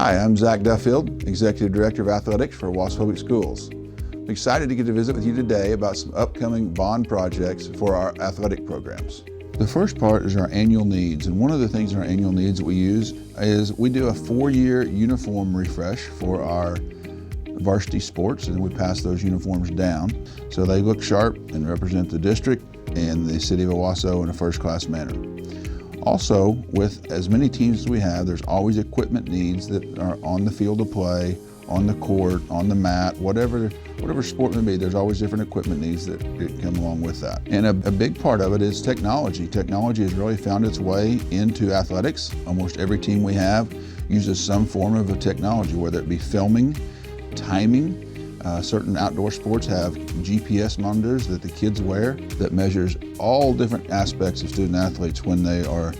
Hi, I'm Zach Duffield, Executive Director of Athletics for Owasso Public Schools. I'm excited to get to visit with you today about some upcoming bond projects for our athletic programs. The first part is our annual needs, and one of the things in our annual needs that we use is we do a 4-year uniform refresh for our varsity sports, and we pass those uniforms down so they look sharp and represent the district and the city of Owasso in a first-class manner. Also, with as many teams as we have, there's always equipment needs that are on the field of play, on the court, on the mat, whatever sport may be, there's always different equipment needs that come along with that. And a big part of it is technology. Technology has really found its way into athletics. Almost every team we have uses some form of a technology, whether it be filming, timing. Certain outdoor sports have GPS monitors that the kids wear that measures all different aspects of student athletes when they are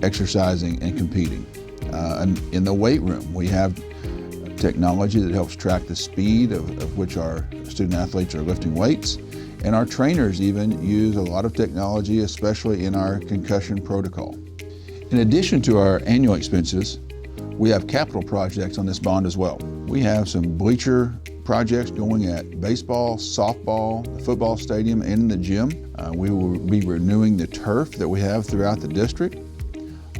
exercising and competing. And in the weight room, we have technology that helps track the speed of which our student athletes are lifting weights. And our trainers even use a lot of technology, especially in our concussion protocol. In addition to our annual expenses, we have capital projects on this bond as well. We have some bleacher projects going at baseball, softball, the football stadium, and the gym. We will be renewing the turf that we have throughout the district.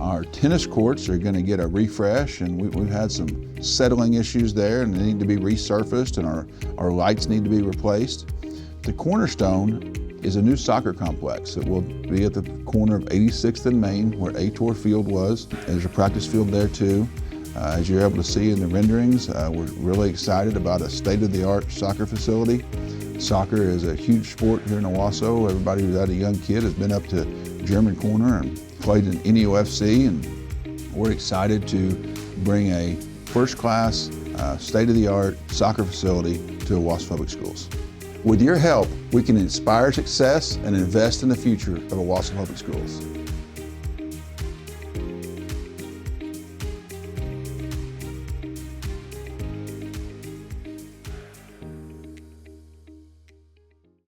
Our tennis courts are going to get a refresh, and we've had some settling issues there, and they need to be resurfaced, and our lights need to be replaced. The cornerstone is a new soccer complex that will be at the corner of 86th and Main, where Ator Field was. There's a practice field there too. As you're able to see in the renderings, we're really excited about a state-of-the-art soccer facility. Soccer is a huge sport here in Owasso. Everybody who's had a young kid has been up to German Corner and played in NEOFC, and we're excited to bring a first-class, state-of-the-art soccer facility to Owasso Public Schools. With your help, we can inspire success and invest in the future of Owasso Public Schools.